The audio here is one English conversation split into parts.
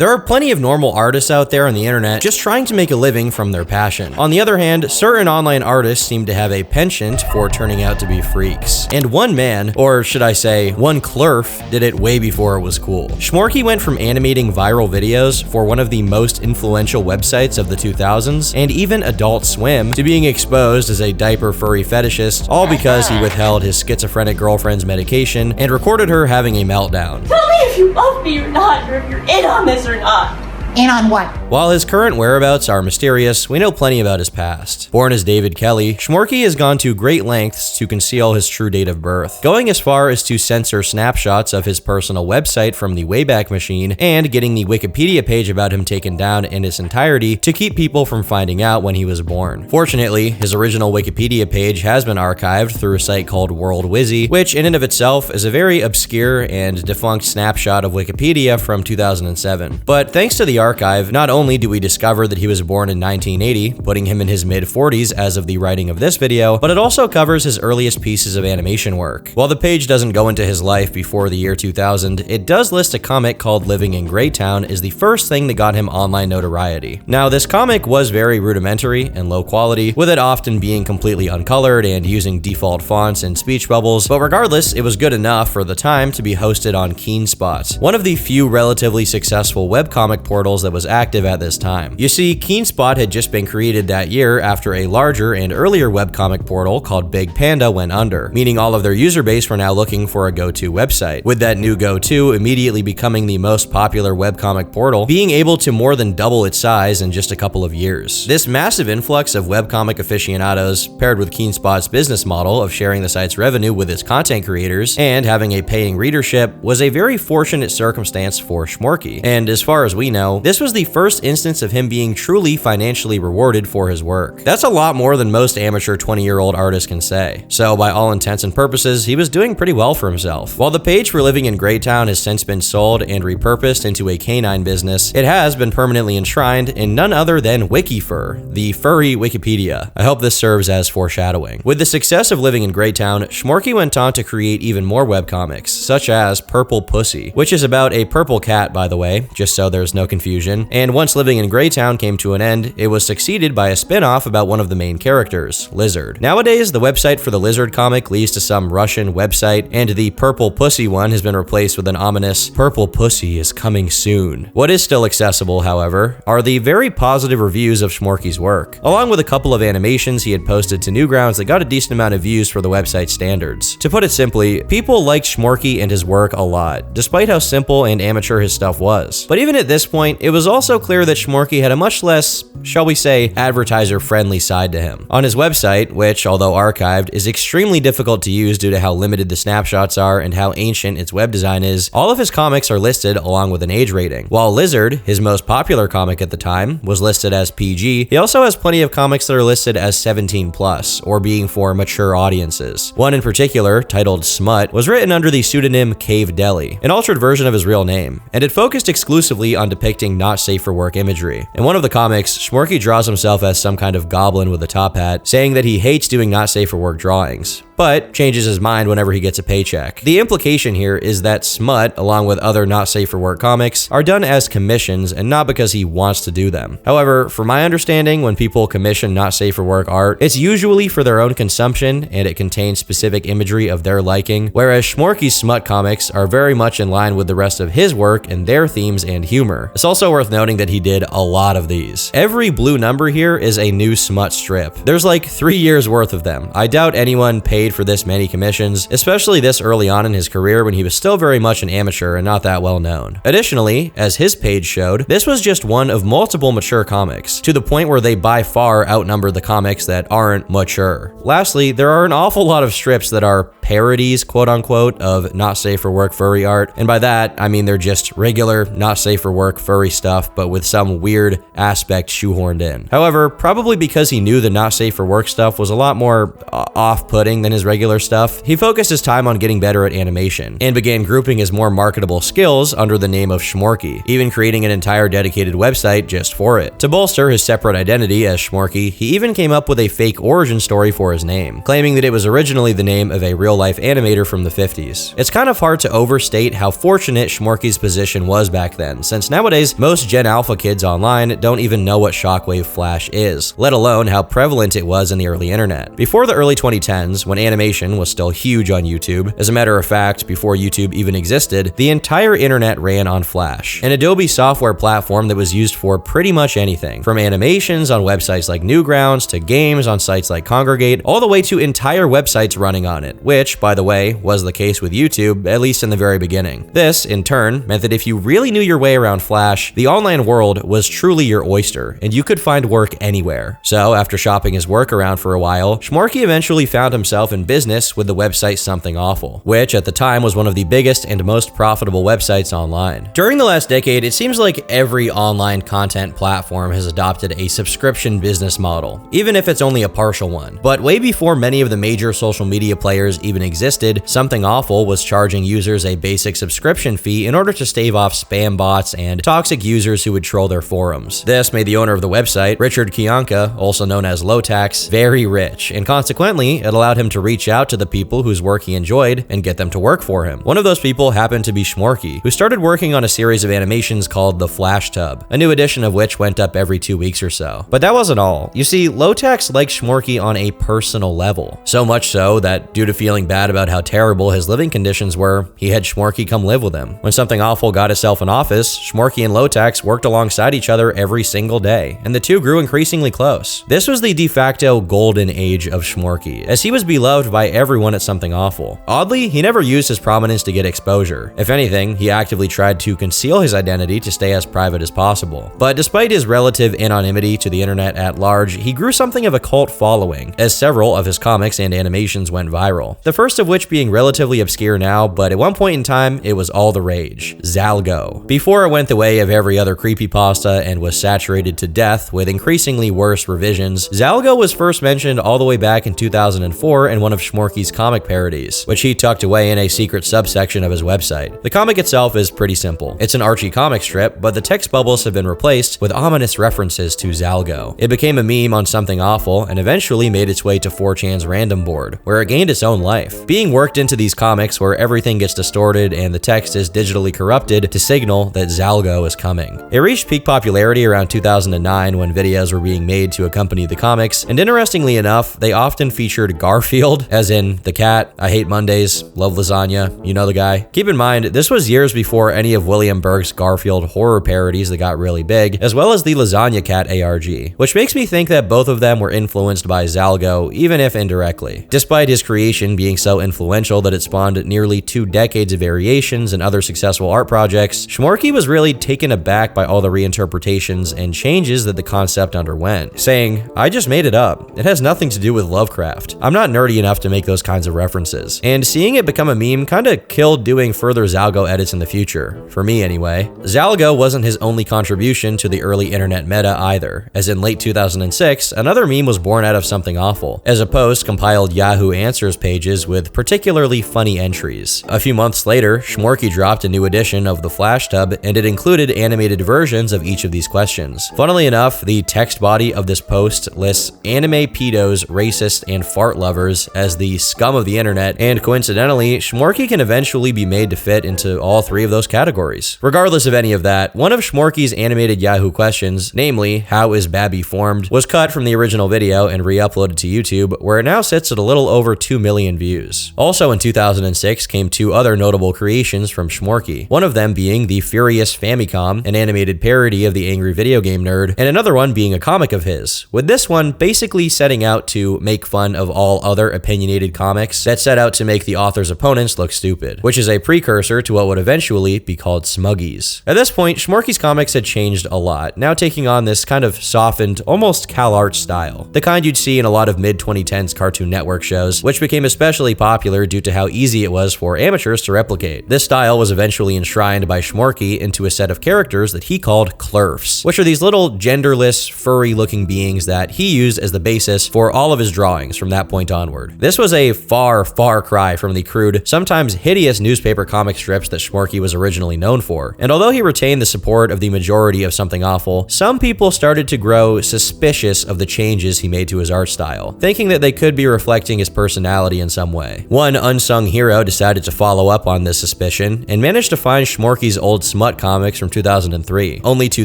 There are plenty of normal artists out there on the internet just trying to make a living from their passion. On the other hand, certain online artists seem to have a penchant for turning out to be freaks. And one man, or should I say, one clerf, did it way before it was cool. Shmorky went from animating viral videos for one of the most influential websites of the 2000s, and even Adult Swim, to being exposed as a diaper furry fetishist, all because he withheld his schizophrenic girlfriend's medication and recorded her having a meltdown. Tell me if you love me or not, or if you're in on this or not. In on what? While his current whereabouts are mysterious, we know plenty about his past. Born as David Kelly, Shmorky has gone to great lengths to conceal his true date of birth, going as far as to censor snapshots of his personal website from the Wayback Machine and getting the Wikipedia page about him taken down in its entirety to keep people from finding out when he was born. Fortunately, his original Wikipedia page has been archived through a site called WorldWizzy, which in and of itself is a very obscure and defunct snapshot of Wikipedia from 2007. But thanks to the archive, not only do we discover that he was born in 1980, putting him in his mid-40s as of the writing of this video, but it also covers his earliest pieces of animation work. While the page doesn't go into his life before the year 2000, it does list a comic called Living in Greytown as the first thing that got him online notoriety. Now, this comic was very rudimentary and low quality, with it often being completely uncolored and using default fonts and speech bubbles, but regardless, it was good enough for the time to be hosted on KeenSpot, one of the few relatively successful webcomic portals that was active at this time. You see, KeenSpot had just been created that year after a larger and earlier webcomic portal called Big Panda went under, meaning all of their user base were now looking for a go-to website, with that new go-to immediately becoming the most popular webcomic portal, being able to more than double its size in just a couple of years. This massive influx of webcomic aficionados, paired with KeenSpot's business model of sharing the site's revenue with its content creators and having a paying readership, was a very fortunate circumstance for Shmorky. And as far as we know, this was the first instance of him being truly financially rewarded for his work. That's a lot more than most amateur 20-year-old artists can say. So by all intents and purposes, he was doing pretty well for himself. While the page for Living in Greytown has since been sold and repurposed into a canine business, it has been permanently enshrined in none other than WikiFur, the furry Wikipedia. I hope this serves as foreshadowing. With the success of Living in Greytown, Shmorky went on to create even more webcomics, such as Purple Pussy, which is about a purple cat, by the way, just so there's no confusion. And once Living in Greytown came to an end, it was succeeded by a spin-off about one of the main characters, Lizard. Nowadays, the website for the Lizard comic leads to some Russian website, and the Purple Pussy one has been replaced with an ominous "Purple Pussy is coming soon." What is still accessible, however, are the very positive reviews of Shmorky's work, along with a couple of animations he had posted to Newgrounds that got a decent amount of views for the website standards. To put it simply, people liked Shmorky and his work a lot, despite how simple and amateur his stuff was. But even at this point, it was also clear that Shmorky had a much less, shall we say, advertiser-friendly side to him. On his website, which, although archived, is extremely difficult to use due to how limited the snapshots are and how ancient its web design is, all of his comics are listed along with an age rating. While Lizard, his most popular comic at the time, was listed as PG, he also has plenty of comics that are listed as 17+, or being for mature audiences. One in particular, titled Smut, was written under the pseudonym Cave Deli, an altered version of his real name, and it focused exclusively on depicting not safe for work imagery. In one of the comics, Shmorky draws himself as some kind of goblin with a top hat, saying that he hates doing not safe for work drawings, but changes his mind whenever he gets a paycheck. The implication here is that Smut, along with other not safe for work comics, are done as commissions and not because he wants to do them. However, from my understanding, when people commission not safe for work art, it's usually for their own consumption and it contains specific imagery of their liking, whereas Shmorky's Smut comics are very much in line with the rest of his work and their themes and humor. It's also worth noting that he did a lot of these. Every blue number here is a new Smut strip. There's like 3 years worth of them. I doubt anyone paid for this many commissions, especially this early on in his career when he was still very much an amateur and not that well known. Additionally, as his page showed, this was just one of multiple mature comics, to the point where they by far outnumber the comics that aren't mature. Lastly, there are an awful lot of strips that are parodies, quote unquote, of not safe for work furry art, and by that, I mean they're just regular, not safe for work furry stuff, but with some weird aspect shoehorned in. However, probably because he knew the not safe for work stuff was a lot more off-putting than his regular stuff, he focused his time on getting better at animation, and began grouping his more marketable skills under the name of Shmorky, even creating an entire dedicated website just for it. To bolster his separate identity as Shmorky, he even came up with a fake origin story for his name, claiming that it was originally the name of a real-life animator from the 50s. It's kind of hard to overstate how fortunate Shmorky's position was back then, since nowadays days, most Gen Alpha kids online don't even know what shockwave flash is, let alone how prevalent it was in the early internet. Before the early 2010s, when animation was still huge on YouTube, as a matter of fact, before YouTube even existed, the entire internet ran on Flash, an Adobe software platform that was used for pretty much anything, from animations on websites like Newgrounds to games on sites like Congregate, all the way to entire websites running on it, which, by the way, was the case with YouTube, at least in the very beginning. This, in turn, meant that if you really knew your way around Flash, the online world was truly your oyster, and you could find work anywhere. So, after shopping his work around for a while, Shmorky eventually found himself in business with the website Something Awful, which at the time was one of the biggest and most profitable websites online. During the last decade, it seems like every online content platform has adopted a subscription business model, even if it's only a partial one. But way before many of the major social media players even existed, Something Awful was charging users a basic subscription fee in order to stave off spam bots and toxic users who would troll their forums. This made the owner of the website, Richard Kiyanka, also known as Lotax, very rich, and consequently, it allowed him to reach out to the people whose work he enjoyed and get them to work for him. One of those people happened to be Shmorky, who started working on a series of animations called The Flash Tub, a new edition of which went up every 2 weeks or so. But that wasn't all. You see, Lotax liked Shmorky on a personal level, so much so that due to feeling bad about how terrible his living conditions were, he had Shmorky come live with him. When Something Awful got itself an office, Shmorky and Lotax worked alongside each other every single day, and the two grew increasingly close. This was the de facto golden age of Shmorky, as he was beloved by everyone at Something Awful. Oddly, he never used his prominence to get exposure. If anything, he actively tried to conceal his identity to stay as private as possible. But despite his relative anonymity to the internet at large, he grew something of a cult following, as several of his comics and animations went viral. The first of which being relatively obscure now, but at one point in time, it was all the rage: Zalgo. Before it went the way of every other creepypasta and was saturated to death with increasingly worse revisions, Zalgo was first mentioned all the way back in 2004 in one of Shmorky's comic parodies, which he tucked away in a secret subsection of his website. The comic itself is pretty simple. It's an Archie comic strip, but the text bubbles have been replaced with ominous references to Zalgo. It became a meme on Something Awful and eventually made its way to 4chan's random board, where it gained its own life, being worked into these comics where everything gets distorted and the text is digitally corrupted to signal that Zalgo is coming. It reached peak popularity around 2009 when videos were being made to accompany the comics, and interestingly enough, they often featured Garfield, as in the cat, I hate Mondays, love lasagna, you know the guy. Keep in mind, this was years before any of William Burke's Garfield horror parodies that got really big, as well as the Lasagna Cat ARG, which makes me think that both of them were influenced by Zalgo, even if indirectly. Despite his creation being so influential that it spawned nearly 2 decades of variations and other successful art projects, Shmorky was really taken aback by all the reinterpretations and changes that the concept underwent, saying, "I just made it up. It has nothing to do with Lovecraft. I'm not nerdy enough to make those kinds of references." And seeing it become a meme kinda killed doing further Zalgo edits in the future, for me anyway. Zalgo wasn't his only contribution to the early internet meta either, as in late 2006, another meme was born out of Something Awful, as a post compiled Yahoo Answers pages with particularly funny entries. A few months later, Shmorky dropped a new edition of The Flash Tub, and it included animated versions of each of these questions. Funnily enough, the text body of this post lists anime pedos, racist, and fart lovers as the scum of the internet, and coincidentally, Shmorky can eventually be made to fit into all 3 of those categories. Regardless of any of that, one of Shmorky's animated Yahoo questions, namely, "How is Babby formed?" was cut from the original video and re-uploaded to YouTube, where it now sits at a little over 2 million views. Also in 2006 came 2 other notable creations from Shmorky, one of them being the Furious Famicom, an animated parody of the angry video game nerd, and another one being a comic of his, with this one basically setting out to make fun of all other opinionated comics that set out to make the author's opponents look stupid, which is a precursor to what would eventually be called Smuggies. At this point, Shmorky's comics had changed a lot, now taking on this kind of softened, almost CalArt style, the kind you'd see in a lot of mid-2010s Cartoon Network shows, which became especially popular due to how easy it was for amateurs to replicate. This style was eventually enshrined by Shmorky into a set of characters that he called Clerfs, which are these little genderless, furry-looking beings that he used as the basis for all of his drawings from that point onward. This was a far, far cry from the crude, sometimes hideous newspaper comic strips that Shmorky was originally known for, and although he retained the support of the majority of Something Awful, some people started to grow suspicious of the changes he made to his art style, thinking that they could be reflecting his personality in some way. One unsung hero decided to follow up on this suspicion and managed to find Shmorky's old smut comics from 2003, only to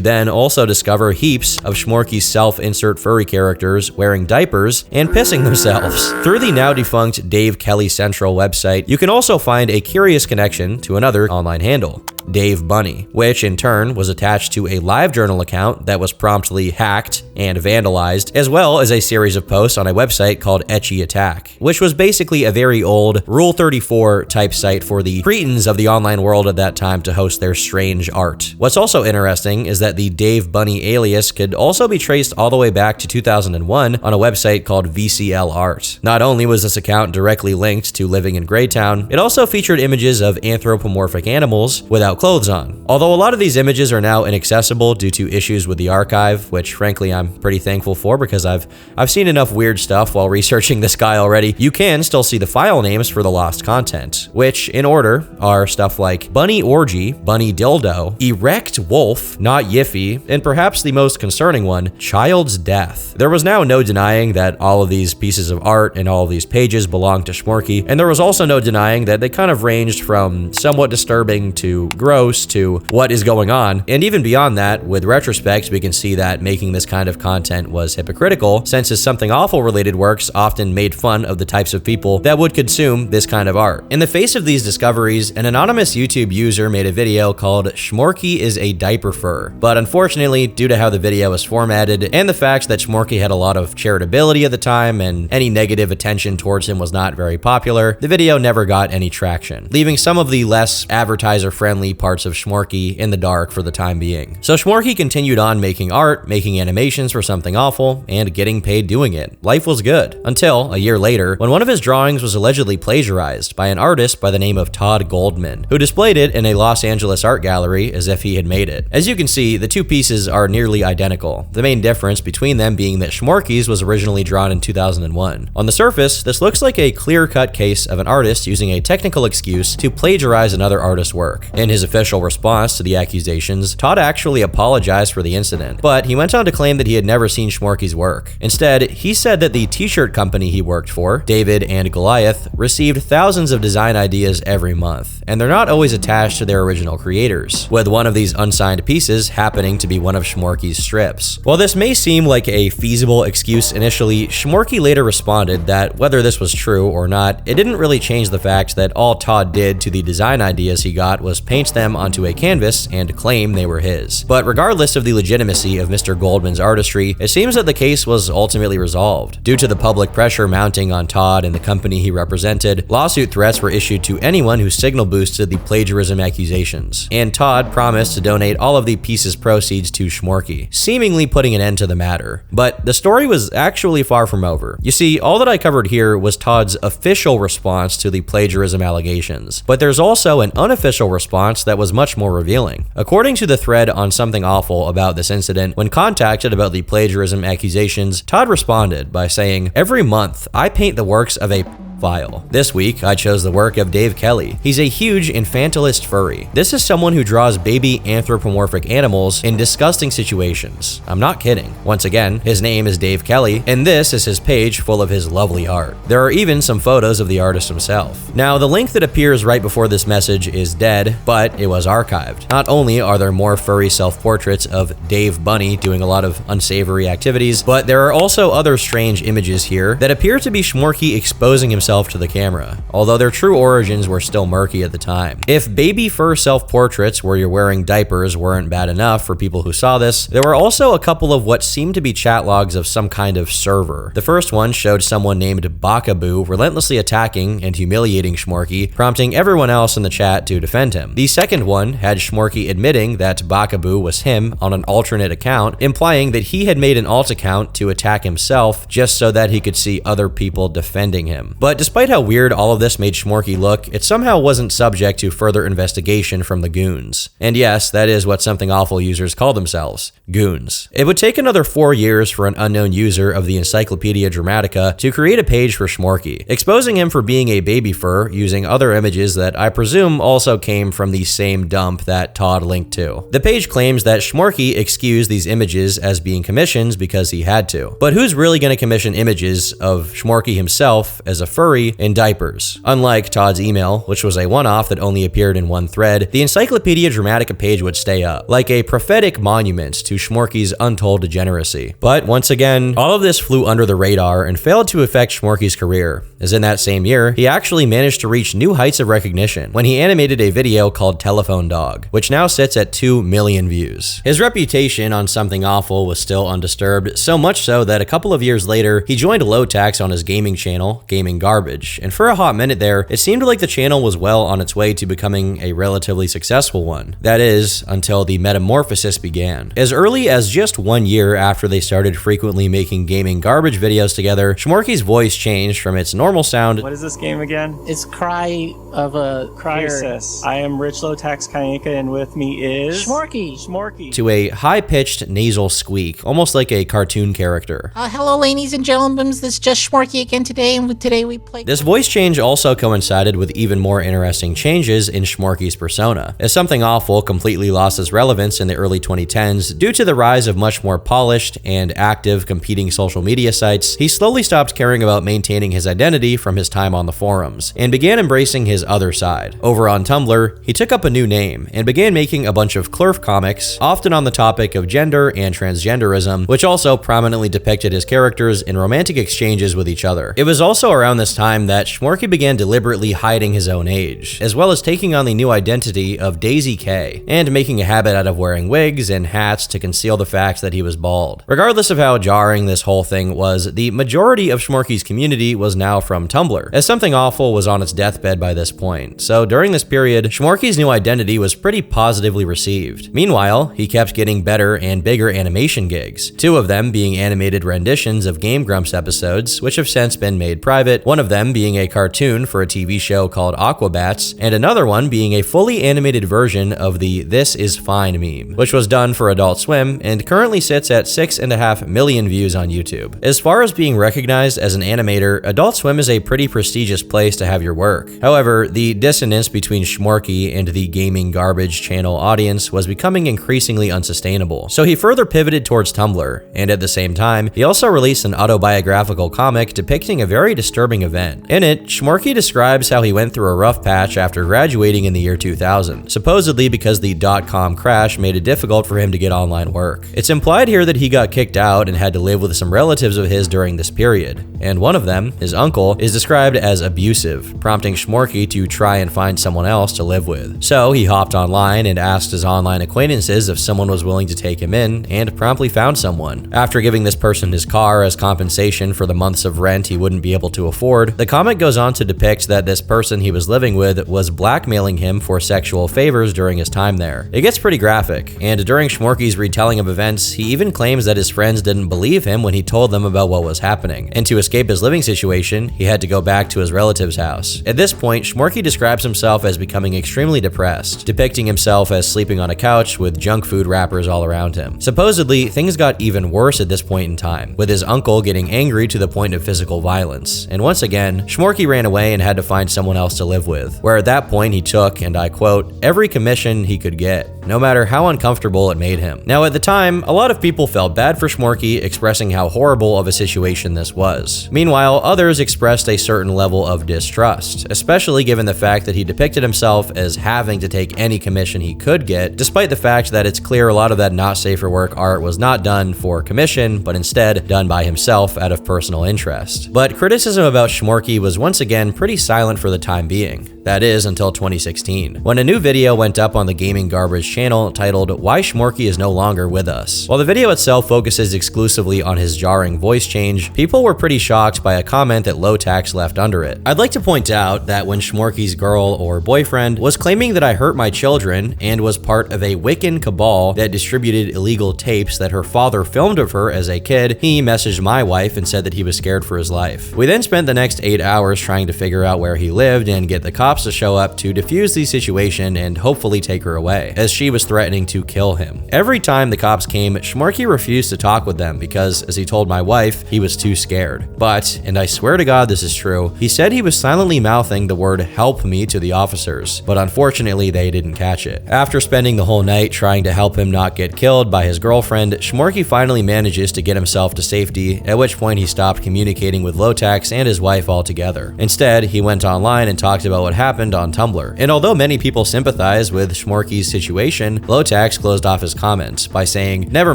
then also discover heaps of Shmorky's self-insert furry characters wearing diapers and pissing themselves. Through the now defunct Dave Kelly Central website, you can also find a curious connection to another online handle, Dave Bunny, which in turn was attached to a LiveJournal account that was promptly hacked and vandalized, as well as a series of posts on a website called Edgy Attack, which was basically a very old Rule 34 type site for the cretins of the online world at that time to host their strange art. What's also interesting is that the Dave Bunny alias could also be traced all the way back to 2001 on a website called VCL Art. Not only was this account directly linked to living in Greytown, it also featured images of anthropomorphic animals without clothes on. Although a lot of these images are now inaccessible due to issues with the archive, which frankly I'm pretty thankful for because I've seen enough weird stuff while researching this guy already, you can still see the file names for the lost content, which in order are stuff like Bunny Orgy, Bunny Dildo, Erect Wolf, Not Yiffy, and perhaps the most concerning one, Child's Death. There was now no denying that all of these pieces of art and all of these pages belonged to Shmorky, and there was also no denying that they kind of ranged from somewhat disturbing to gross to what is going on. And even beyond that, with retrospect, we can see that making this kind of content was hypocritical, since his Something Awful related works often made fun of the types of people that would consume this kind of art. In the face of these discoveries, an anonymous YouTube user made a video called Shmorky is a Diaper Fur, but unfortunately, due to how the video was formatted and the fact that Shmorky had a lot of charitability at the time and any negative attention towards him was not very popular, the video never got any traction, leaving some of the less advertiser-friendly parts of Shmorky in the dark for the time being. So Shmorky continued on making art, making animations for Something Awful, and getting paid doing it. Life was good. Until a year later, when one of his drawings was allegedly plagiarized by an artist by the name of Todd Goldman, who displayed it in a Los Angeles art gallery as if he had made it. As you can see, the two pieces are nearly identical, the main difference between them being that Shmorky's was originally drawn in 2001. On the surface, this looks like a clear-cut case of an artist using a technical excuse to plagiarize another artist's work. In his official response to the accusations, Todd actually apologized for the incident, but he went on to claim that he had never seen Shmorky's work. Instead, he said that the t-shirt company he worked for, David and Goliath, received thousands of design ideas every month, and they're not always attached to their original creators, with one of these unsigned pieces happening to be one of Shmorky's strips. While this may seem like a feasible excuse initially, Shmorky later responded that whether this was true or not, it didn't really change the fact that all Todd did to the design ideas he got was paint them onto a canvas and claim they were his. But regardless of the legitimacy of Mr. Goldman's artistry, it seems that the case was ultimately resolved. Due to the public pressure mounting on Todd and the company he represented, lawsuit threats were issued to anyone who signal boosted the plagiarism accusations, and Todd promised to donate all of the piece's proceeds to Shmorky, seemingly putting an end to the matter. But the story was actually far from over. You see, all that I covered here was Todd's official response to the plagiarism allegations, but there's also an unofficial response that was much more revealing. According to the thread on Something Awful about this incident, when contacted about the plagiarism accusations, Todd responded by saying, "Every month, I paint the works of a file. This week, I chose the work of Dave Kelly. He's a huge infantilist furry. This is someone who draws baby anthropomorphic animals in disgusting situations. I'm not kidding. Once again, his name is Dave Kelly, and this is his page full of his lovely art. There are even some photos of the artist himself." Now, the link that appears right before this message is dead, but it was archived. Not only are there more furry self-portraits of Dave Bunny doing a lot of unsavory activities, but there are also other strange images here that appear to be Shmorky exposing himself to the camera, although their true origins were still murky at the time. If baby fur self-portraits where you're wearing diapers weren't bad enough for people who saw this, there were also a couple of what seemed to be chat logs of some kind of server. The first one showed someone named Bakaboo relentlessly attacking and humiliating Shmorky, prompting everyone else in the chat to defend him. The second one had Shmorky admitting that Bakaboo was him on an alternate account, implying that he had made an alt account to attack himself just so that he could see other people defending him. But despite how weird all of this made Shmorky look, it somehow wasn't subject to further investigation from the goons. And yes, that is what Something Awful users call themselves, goons. It would take another 4 years for an unknown user of the Encyclopedia Dramatica to create a page for Shmorky, exposing him for being a baby fur using other images that I presume also came from the same dump that Todd linked to. The page claims that Shmorky excused these images as being commissions because he had to. But who's really going to commission images of Shmorky himself as a fur furry in diapers. Unlike Todd's email, which was a one-off that only appeared in one thread, the Encyclopedia Dramatica page would stay up, like a prophetic monument to Shmorky's untold degeneracy. But once again, all of this flew under the radar and failed to affect Shmorky's career, as in that same year, he actually managed to reach new heights of recognition when he animated a video called Telephone Dog, which now sits at 2 million views. His reputation on Something Awful was still undisturbed, so much so that a couple of years later, he joined Low Tax on his gaming channel, Gaming Garbage, and for a hot minute there, it seemed like the channel was well on its way to becoming a relatively successful one. That is, until the metamorphosis began. As early as just 1 year after they started frequently making Gaming Garbage videos together, Shmorky's voice changed from its normal sound— what is this game again? It's Cry of a Crisis. I am Rich Low Tax Kayinka, and with me is Shmorky. to a high-pitched nasal squeak, almost like a cartoon character. Hello, ladies and gentlemen. This is just Shmorky again today, and today we play. This voice change also coincided with even more interesting changes in Shmorky's persona, as Something Awful completely lost its relevance in the early 2010s due to the rise of much more polished and active competing social media sites. He slowly stopped caring about maintaining his identity from his time on the forums, and began embracing his other side. Over on Tumblr, he took up a new name and began making a bunch of Clerf comics, often on the topic of gender and transgenderism, which also prominently depicted his characters in romantic exchanges with each other. It was also around this time that Shmorky began deliberately hiding his own age, as well as taking on the new identity of Daisy K, and making a habit out of wearing wigs and hats to conceal the fact that he was bald. Regardless of how jarring this whole thing was, the majority of Shmorky's community was now from Tumblr, as Something Awful was on its deathbed by this point. So during this period, Shmorky's new identity was pretty positively received. Meanwhile, he kept getting better and bigger animation gigs, 2 of them being animated renditions of Game Grumps episodes, which have since been made private, one of them being a cartoon for a TV show called Aquabats, and another one being a fully animated version of the This Is Fine meme, which was done for Adult Swim and currently sits at 6.5 million views on YouTube. As far as being recognized as an animator, Adult Swim is a pretty prestigious place to have your work. However, the dissonance between Shmorky and the Gaming Garbage channel audience was becoming increasingly unsustainable, so he further pivoted towards Tumblr, and at the same time, he also released an autobiographical comic depicting a very disturbing event. In it, Shmorky describes how he went through a rough patch after graduating in the year 2000, supposedly because the dot-com crash made it difficult for him to get online work. It's implied here that he got kicked out and had to live with some relatives of his during this period, and one of them, his uncle, is described as abusive, prompting Shmorky to try and find someone else to live with. So he hopped online and asked his online acquaintances if someone was willing to take him in, and promptly found someone. After giving this person his car as compensation for the months of rent he wouldn't be able to afford, the comic goes on to depict that this person he was living with was blackmailing him for sexual favors during his time there. It gets pretty graphic, and during Shmorky's retelling of events, he even claims that his friends didn't believe him when he told them about what was happening, and to escape his living situation, he had to go back to his relative's house. At this point, Shmorky describes himself as becoming extremely depressed, depicting himself as sleeping on a couch with junk food wrappers all around him. Supposedly, things got even worse at this point in time, with his uncle getting angry to the point of physical violence. And once again, Shmorky ran away and had to find someone else to live with, where at that point he took, and I quote, every commission he could get, no matter how uncomfortable it made him. Now at the time, a lot of people felt bad for Shmorky, expressing how horrible of a situation this was. Meanwhile, others expressed a certain level of distrust, especially given the fact that he depicted himself as having to take any commission he could get, despite the fact that it's clear a lot of that not safe for work art was not done for commission, but instead done by himself out of personal interest. But criticism about Shmorky was once again pretty silent for the time being. That is, until 2016, when a new video went up on the Gaming Garbage channel titled Why Shmorky is No Longer With Us. While the video itself focuses exclusively on his jarring voice change, people were pretty shocked by a comment that Low Tax left under it. I'd like to point out that when Shmorky's girl or boyfriend was claiming that I hurt my children and was part of a Wiccan cabal that distributed illegal tapes that her father filmed of her as a kid, he messaged my wife and said that he was scared for his life. We then spent the next 8 hours trying to figure out where he lived and get the cops to show up to defuse the situation and hopefully take her away, as she was threatening to kill him. Every time the cops came, Shmorky refused to talk with them because, as he told my wife, he was too scared. But, and I swear to God God this is true, he said he was silently mouthing the word "help me" to the officers, but unfortunately they didn't catch it. After spending the whole night trying to help him not get killed by his girlfriend, Shmorky finally manages to get himself to safety, at which point he stopped communicating with Lotax and his wife altogether. Instead, he went online and talked about what happened on Tumblr. And although many people sympathize with Shmorky's situation, Lotax closed off his comments by saying, never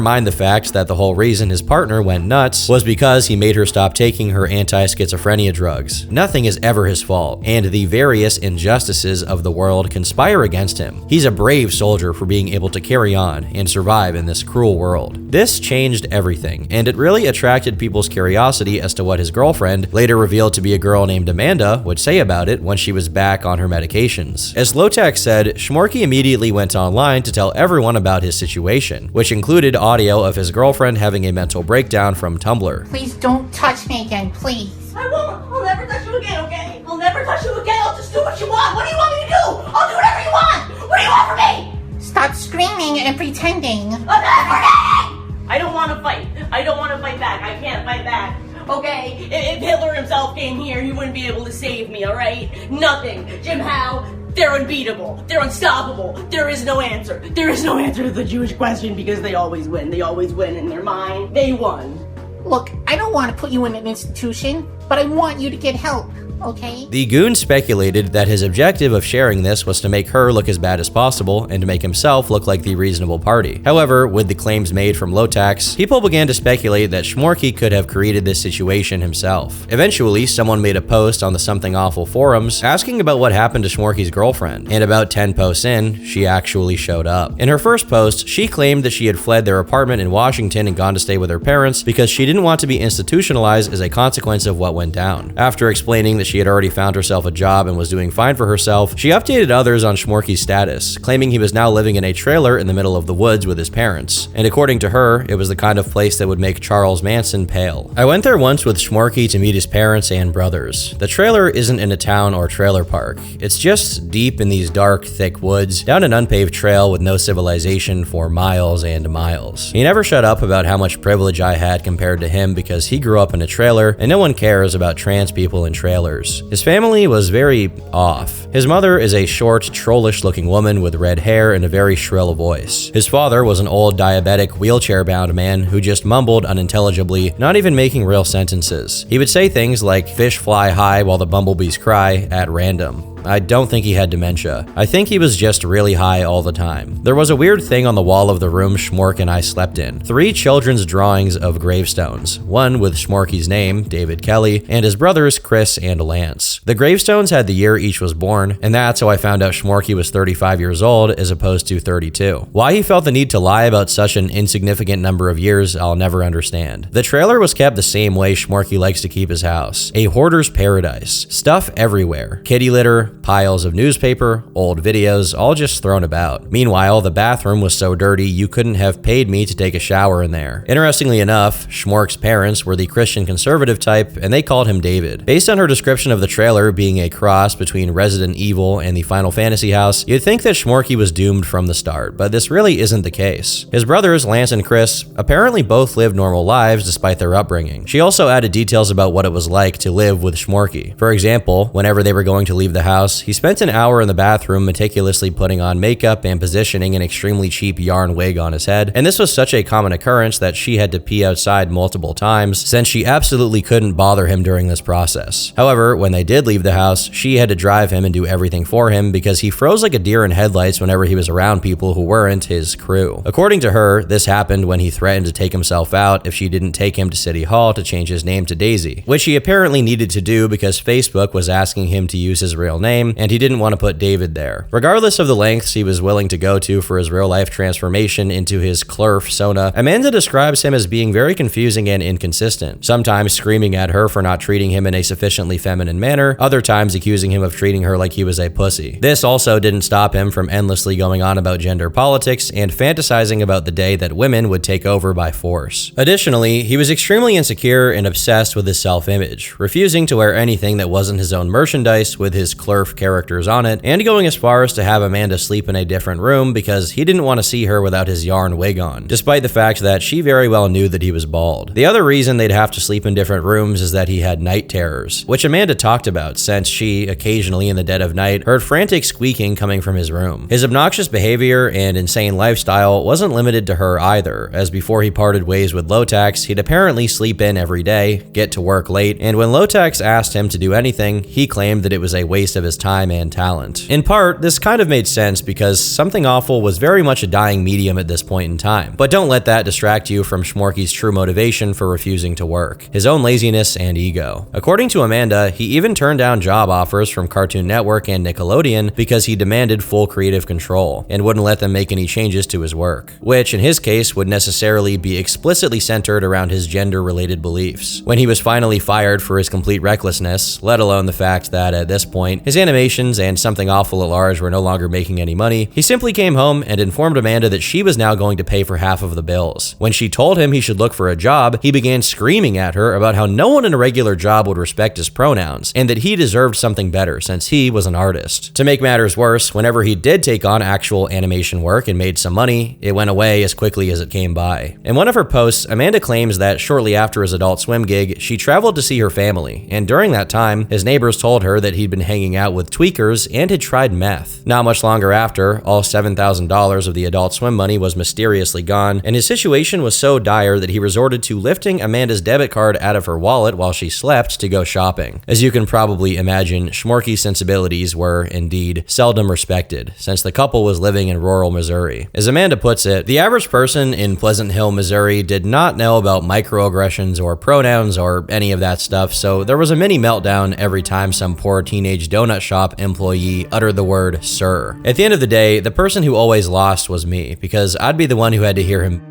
mind the fact that the whole reason his partner went nuts was because he made her stop taking her anti-schizophrenia drugs. Nothing is ever his fault, and the various injustices of the world conspire against him. He's a brave soldier for being able to carry on and survive in this cruel world. This changed everything, and it really attracted people's curiosity as to what his girlfriend, later revealed to be a girl named Amanda, would say about it when she was back on her medications. As Lotax said, Shmorky immediately went online to tell everyone about his situation, which included audio of his girlfriend having a mental breakdown from Tumblr. Please don't touch me again, please. I won't. I'll never touch you again, okay? I'll never touch you again. I'll just do what you want. What do you want me to do? I'll do whatever you want. What do you want from me? Stop screaming and pretending. I'm not pretending. I don't want to fight. I don't want to fight back. I can't fight back. Okay? If Hitler himself came here, he wouldn't be able to save me, alright? Nothing. Jim Howe, they're unbeatable. They're unstoppable. There is no answer. There is no answer to the Jewish question because they always win. They always win in their mind. They won. Look, I don't want to put you in an institution, but I want you to get help, okay? The goon speculated that his objective of sharing this was to make her look as bad as possible and to make himself look like the reasonable party. However, with the claims made from Lotax, people began to speculate that Shmorky could have created this situation himself. Eventually, someone made a post on the Something Awful forums asking about what happened to Shmorky's girlfriend, and about 10 posts in, she actually showed up. In her first post, she claimed that she had fled their apartment in Washington and gone to stay with her parents because she didn't want to be institutionalized as a consequence of what went down. After explaining that she had already found herself a job and was doing fine for herself, she updated others on Shmorky's status, claiming he was now living in a trailer in the middle of the woods with his parents. And according to her, it was the kind of place that would make Charles Manson pale. I went there once with Shmorky to meet his parents and brothers. The trailer isn't in a town or trailer park. It's just deep in these dark, thick woods, down an unpaved trail with no civilization for miles and miles. He never shut up about how much privilege I had compared to him because he grew up in a trailer and no one cares about trans people in trailers. His family was very off. His mother is a short, trollish looking woman with red hair and a very shrill voice. His father was an old diabetic, wheelchair-bound man who just mumbled unintelligibly, not even making real sentences. He would say things like "fish fly high while the bumblebees cry" at random. I don't think he had dementia. I think he was just really high all the time. There was a weird thing on the wall of the room Shmork and I slept in. 3 children's drawings of gravestones, one with Shmorky's name, David Kelly, and his brothers, Chris and Lance. The gravestones had the year each was born, and that's how I found out Shmorky was 35 years old as opposed to 32. Why he felt the need to lie about such an insignificant number of years, I'll never understand. The trailer was kept the same way Shmorky likes to keep his house. A hoarder's paradise. Stuff everywhere. Kitty litter, piles of newspaper, old videos, all just thrown about. Meanwhile, the bathroom was so dirty you couldn't have paid me to take a shower in there. Interestingly enough, Shmork's parents were the Christian conservative type, and they called him David. Based on her description of the trailer being a cross between Resident Evil and the Final Fantasy house, you'd think that Shmorky was doomed from the start, but this really isn't the case. His brothers, Lance and Chris, apparently both lived normal lives despite their upbringing. She also added details about what it was like to live with Shmorky. For example, whenever they were going to leave the house, he spent an hour in the bathroom meticulously putting on makeup and positioning an extremely cheap yarn wig on his head, and this was such a common occurrence that she had to pee outside multiple times since she absolutely couldn't bother him during this process. However, when they did leave the house, she had to drive him and do everything for him because he froze like a deer in headlights whenever he was around people who weren't his crew. According to her, this happened when he threatened to take himself out if she didn't take him to City Hall to change his name to Daisy, which he apparently needed to do because Facebook was asking him to use his real name, and he didn't want to put David there. Regardless of the lengths he was willing to go to for his real-life transformation into his clerf Sona, Amanda describes him as being very confusing and inconsistent, sometimes screaming at her for not treating him in a sufficiently feminine manner, other times accusing him of treating her like he was a pussy. This also didn't stop him from endlessly going on about gender politics and fantasizing about the day that women would take over by force. Additionally, he was extremely insecure and obsessed with his self-image, refusing to wear anything that wasn't his own merchandise with his clerf Clirf characters on it, and going as far as to have Amanda sleep in a different room because he didn't want to see her without his yarn wig on, despite the fact that she very well knew that he was bald. The other reason they'd have to sleep in different rooms is that he had night terrors, which Amanda talked about since she, occasionally in the dead of night, heard frantic squeaking coming from his room. His obnoxious behavior and insane lifestyle wasn't limited to her either, as before he parted ways with Lotax, he'd apparently sleep in every day, get to work late, and when Lotax asked him to do anything, he claimed that it was a waste of his time and talent. In part, this kind of made sense because Something Awful was very much a dying medium at this point in time. But don't let that distract you from Shmorky's true motivation for refusing to work: his own laziness and ego. According to Amanda, he even turned down job offers from Cartoon Network and Nickelodeon because he demanded full creative control and wouldn't let them make any changes to his work, which in his case would necessarily be explicitly centered around his gender-related beliefs. When he was finally fired for his complete recklessness, let alone the fact that at this point, his animations and Something Awful at large were no longer making any money, he simply came home and informed Amanda that she was now going to pay for half of the bills. When she told him he should look for a job, he began screaming at her about how no one in a regular job would respect his pronouns, and that he deserved something better since he was an artist. To make matters worse, whenever he did take on actual animation work and made some money, it went away as quickly as it came by. In one of her posts, Amanda claims that shortly after his Adult Swim gig, she traveled to see her family, and during that time, his neighbors told her that he'd been hanging out with tweakers and had tried meth. Not much longer after, all $7,000 of the Adult Swim money was mysteriously gone, and his situation was so dire that he resorted to lifting Amanda's debit card out of her wallet while she slept to go shopping. As you can probably imagine, Shmorky's sensibilities were, indeed, seldom respected, since the couple was living in rural Missouri. As Amanda puts it, the average person in Pleasant Hill, Missouri did not know about microaggressions or pronouns or any of that stuff, so there was a mini meltdown every time some poor teenage donut shop employee uttered the word "sir." At the end of the day, the person who always lost was me, because I'd be the one who had to hear him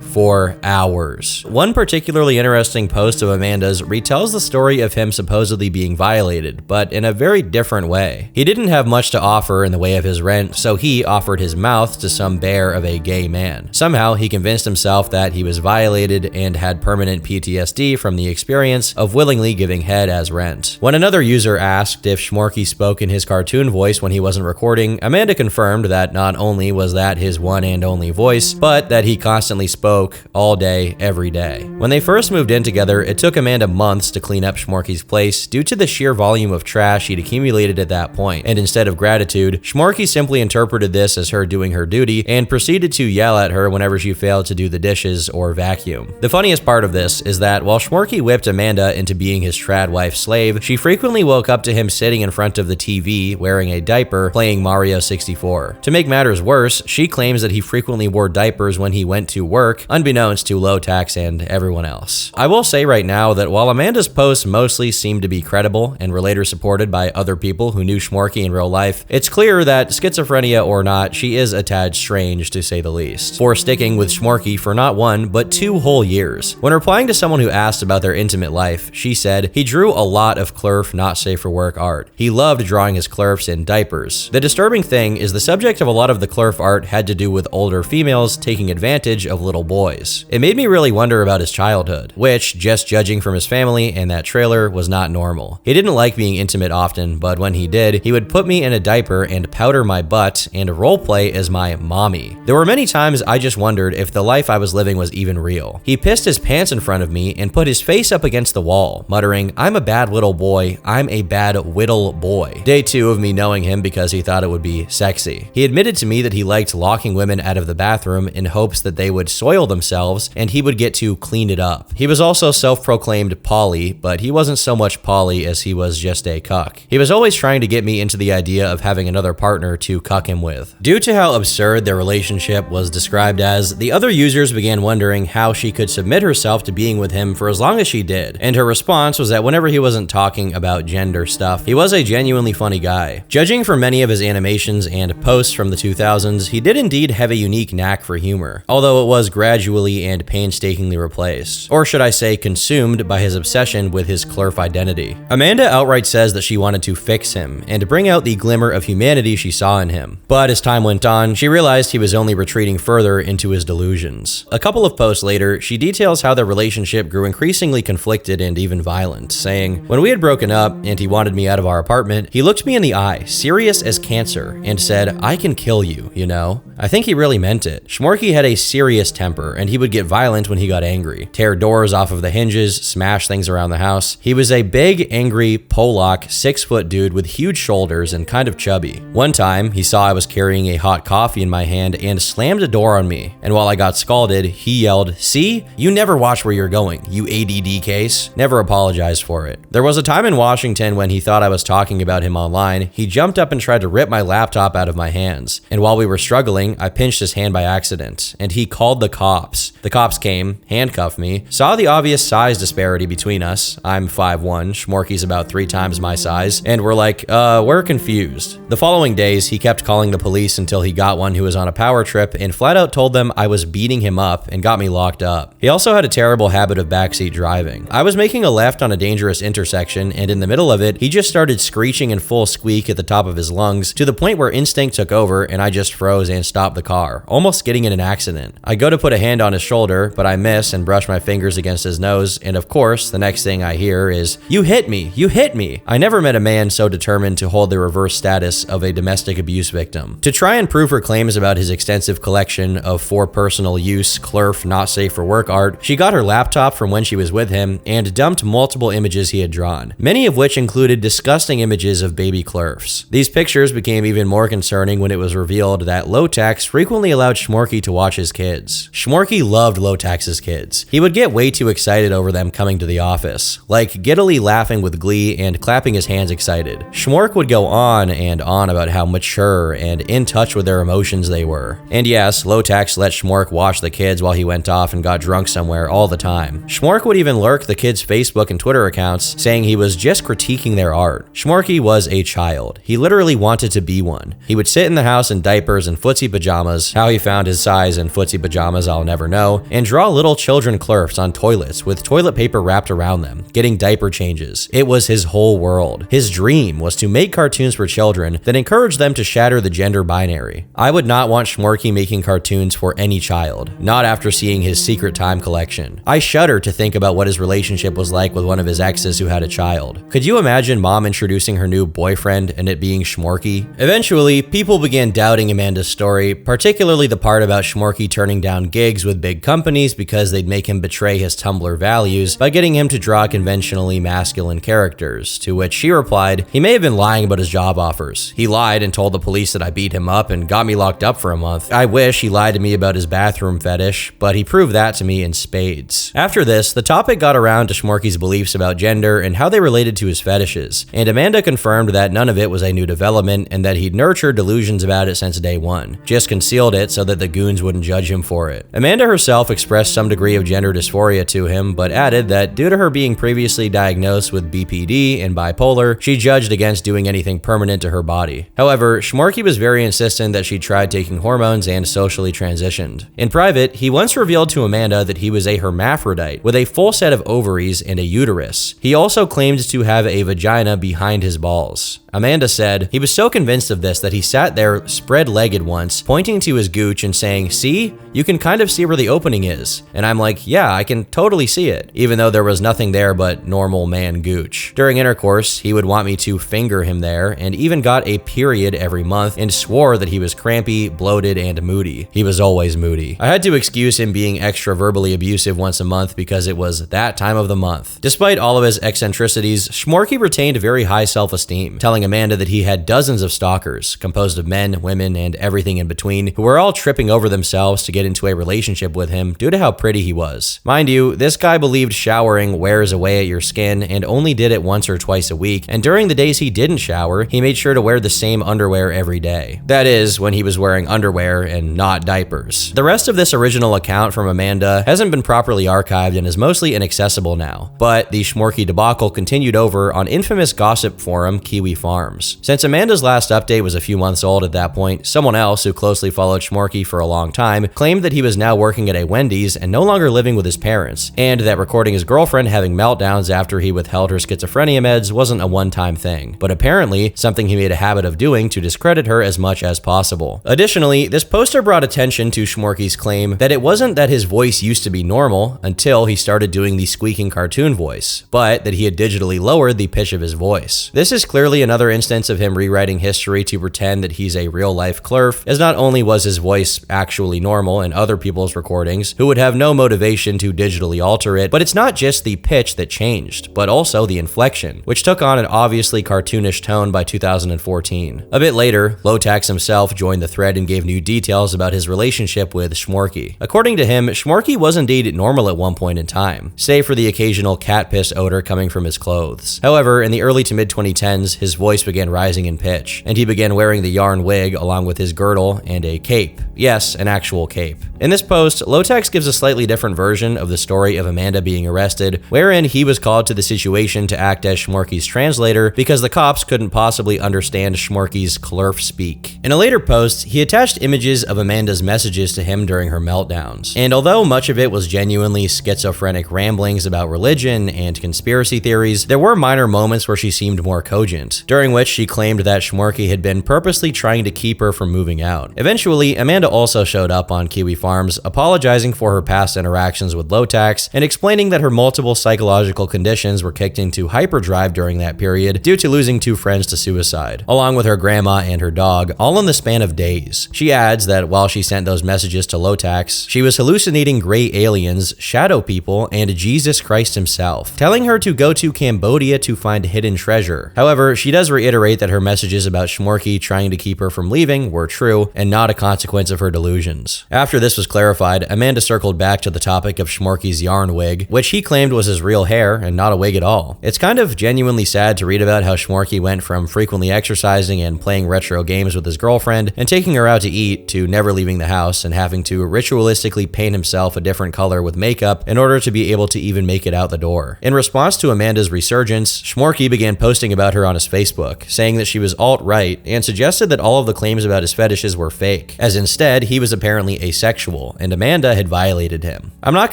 for hours. One particularly interesting post of Amanda's retells the story of him supposedly being violated, but in a very different way. He didn't have much to offer in the way of his rent, so he offered his mouth to some bear of a gay man. Somehow, he convinced himself that he was violated and had permanent PTSD from the experience of willingly giving head as rent. When another user asked if Shmorky spoke in his cartoon voice when he wasn't recording, Amanda confirmed that not only was that his one and only voice, but that he constantly spoke all day, every day. When they first moved in together, it took Amanda months to clean up Shmorky's place due to the sheer volume of trash he'd accumulated at that point, and instead of gratitude, Shmorky simply interpreted this as her doing her duty and proceeded to yell at her whenever she failed to do the dishes or vacuum. The funniest part of this is that while Shmorky whipped Amanda into being his trad wife slave, she frequently woke up to him sitting in front of the TV wearing a diaper playing Mario 64. To make matters worse, she claims that he frequently wore diapers when he went to work, unbeknownst to Lotax and everyone else. I will say right now that while Amanda's posts mostly seem to be credible and were later supported by other people who knew Shmorky in real life, it's clear that schizophrenia or not, she is a tad strange to say the least, for sticking with Shmorky for not 1, but 2 whole years. When replying to someone who asked about their intimate life, she said, he drew a lot of Clirf not safe for work art. He loved drawing his Clirfs in diapers. The disturbing thing is the subject of a lot of the Clirf art had to do with older females taking advantage of little boys. It made me really wonder about his childhood, which, just judging from his family and that trailer, was not normal. He didn't like being intimate often, but when he did, he would put me in a diaper and powder my butt and roleplay as my mommy. There were many times I just wondered if the life I was living was even real. He pissed his pants in front of me and put his face up against the wall, muttering, "I'm a bad little boy, I'm a bad whittle boy." Day 2 of me knowing him because he thought it would be sexy. He admitted to me that he liked locking women out of the bathroom in hopes that they would soil themselves and he would get to clean it up. He was also self-proclaimed poly, but he wasn't so much poly as he was just a cuck. He was always trying to get me into the idea of having another partner to cuck him with. Due to how absurd their relationship was described as, the other users began wondering how she could submit herself to being with him for as long as she did, and her response was that whenever he wasn't talking about gender stuff, he was a genuinely funny guy. Judging from many of his animations and posts from the 2000s, he did indeed have a unique knack for humor, although it was gradually gradually and painstakingly replaced. Or should I say consumed by his obsession with his Clerf identity. Amanda outright says that she wanted to fix him and to bring out the glimmer of humanity she saw in him. But as time went on, she realized he was only retreating further into his delusions. A couple of posts later, she details how their relationship grew increasingly conflicted and even violent, saying, "When we had broken up and he wanted me out of our apartment, he looked me in the eye, serious as cancer, and said, 'I can kill you, you know?' I think he really meant it. Shmorky had a serious temper, and he would get violent when he got angry, tear doors off of the hinges, smash things around the house. He was a big, angry, Polak, 6-foot dude with huge shoulders and kind of chubby. One time, he saw I was carrying a hot coffee in my hand and slammed a door on me, and while I got scalded, he yelled, 'See? You never watch where you're going, you ADD case.' Never apologized for it. There was a time in Washington when he thought I was talking about him online. He jumped up and tried to rip my laptop out of my hands, and while we were struggling, I pinched his hand by accident, and he called the cops. The cops came, handcuffed me, saw the obvious size disparity between us. I'm 5'1", Shmorky's about 3 times my size, and we're like, we're confused. The following days, he kept calling the police until he got one who was on a power trip and flat out told them I was beating him up and got me locked up. He also had a terrible habit of backseat driving. I was making a left on a dangerous intersection, and in the middle of it, he just started screeching in full squeak at the top of his lungs to the point where instinct took over and I just froze and stopped the car, almost getting in an accident. I go to put a hand on his shoulder, but I miss and brush my fingers against his nose, and of course, the next thing I hear is, "You hit me! You hit me!" I never met a man so determined to hold the reverse status of a domestic abuse victim. To try and prove her claims about his extensive collection of for personal use, Clerf, not safe for work art, she got her laptop from when she was with him and dumped multiple images he had drawn, many of which included disgusting images of baby Clerfs. These pictures became even more concerning when it was revealed that Lotax frequently allowed Shmorky to watch his kids. Shmorky loved Lotax's kids. He would get way too excited over them coming to the office, like giddily laughing with glee and clapping his hands excited. Shmork would go on and on about how mature and in touch with their emotions they were. And yes, Lotax let Shmork watch the kids while he went off and got drunk somewhere all the time. Shmork would even lurk the kids' Facebook and Twitter accounts, saying he was just critiquing their art. Shmorky was a child. He literally wanted to be one. He would sit in the house in diapers and footsie pajamas. How he found his size in footsie pajamas, I'll never know, and draw little children Clerfs on toilets with toilet paper wrapped around them, getting diaper changes. It was his whole world. His dream was to make cartoons for children that encouraged them to shatter the gender binary. I would not want Shmorky making cartoons for any child, not after seeing his Secret Time collection. I shudder to think about what his relationship was like with one of his exes who had a child. Could you imagine mom introducing her new boyfriend and it being Shmorky? Eventually, people began doubting Amanda's story, particularly the part about Shmorky turning down gigs with big companies because they'd make him betray his Tumblr values by getting him to draw conventionally masculine characters, to which she replied, he may have been lying about his job offers. He lied and told the police that I beat him up and got me locked up for a month. I wish he lied to me about his bathroom fetish, but he proved that to me in spades. After this, the topic got around to Shmorky's beliefs about gender and how they related to his fetishes, and Amanda confirmed that none of it was a new development and that he'd nurtured delusions about it since day one, just concealed it so that the goons wouldn't judge him for it. Amanda herself expressed some degree of gender dysphoria to him, but added that due to her being previously diagnosed with BPD and bipolar, she judged against doing anything permanent to her body. However, Shmorky was very insistent that she tried taking hormones and socially transitioned. In private, he once revealed to Amanda that he was a hermaphrodite with a full set of ovaries and a uterus. He also claimed to have a vagina behind his balls. Amanda said, he was so convinced of this that he sat there spread-legged once, pointing to his gooch and saying, "See? You can kind of see where the opening is." And I'm like, yeah, I can totally see it, even though there was nothing there but normal man gooch. During intercourse, he would want me to finger him there, and even got a period every month and swore that he was crampy, bloated, and moody. He was always moody. I had to excuse him being extra verbally abusive once a month because it was that time of the month. Despite all of his eccentricities, Shmorky retained very high self-esteem, telling Amanda that he had dozens of stalkers, composed of men, women, and everything in between, who were all tripping over themselves to get into a relationship with him due to how pretty he was. Mind you, this guy believed showering wears away at your skin and only did it once or twice a week, and during the days he didn't shower, he made sure to wear the same underwear every day. That is, when he was wearing underwear and not diapers. The rest of this original account from Amanda hasn't been properly archived and is mostly inaccessible now, but the Shmorky debacle continued over on infamous gossip forum Kiwi Farms. Since Amanda's last update was a few months old at that point, someone else who closely followed Shmorky for a long time, claimed that he was now working at a Wendy's and no longer living with his parents, and that recording his girlfriend having meltdowns after he withheld her schizophrenia meds wasn't a one-time thing, but apparently something he made a habit of doing to discredit her as much as possible. Additionally, this poster brought attention to Shmorky's claim that it wasn't that his voice used to be normal until he started doing the squeaking cartoon voice, but that he had digitally lowered the pitch of his voice. This is clearly another instance of him rewriting history to pretend that he's a real-life Clurf, as not only was his voice actually normal in other people's recordings, who would have no motivation to digitally alter it, but it's not just the pitch that changed, but also the inflection, which took on an obviously cartoonish tone by 2014. A bit later, Lotax himself joined the thread and gave new details about his relationship with Shmorky. According to him, Shmorky was indeed normal at one point in time, save for the occasional cat piss odor coming from his clothes. However, in the early to mid-2010s, his voice began rising in pitch, and he began wearing the yarn wig along with his girdle and a cape. Yes, an actual cape. In this post, Lotax gives a slightly different version of the story of Amanda being arrested, wherein he was called to the situation to act as Shmorky's translator because the cops couldn't possibly understand Shmorky's Clurf speak. In a later post, he attached images of Amanda's messages to him during her meltdowns, and although much of it was genuinely schizophrenic ramblings about religion and conspiracy theories, there were minor moments where she seemed more cogent, during which she claimed that Shmorky had been purposely trying to keep her from moving out. Eventually, Amanda also showed up on Kiwi Farms, apologizing for her past interactions with Lotax and explaining that her multiple psychological conditions were kicked into hyperdrive during that period due to losing 2 friends to suicide, along with her grandma and her dog, all in the span of days. She adds that while she sent those messages to Lotax, she was hallucinating gray aliens, shadow people, and Jesus Christ himself, telling her to go to Cambodia to find hidden treasure. However, she does reiterate that her messages about Shmorky trying to keep her from leaving were true and not a consequence of her delusions. After this was clarified, Amanda circled back to the topic of Shmorky's yarn wig, which he claimed was his real hair and not a wig at all. It's kind of genuinely sad to read about how Shmorky went from frequently exercising and playing retro games with his girlfriend and taking her out to eat to never leaving the house and having to ritualistically paint himself a different color with makeup in order to be able to even make it out the door. In response to Amanda's resurgence, Shmorky began posting about her on his Facebook, saying that she was alt-right and suggested that all of the claims about his fetishes were fake, as instead he was apparently asexual and Amanda had violated him. I'm not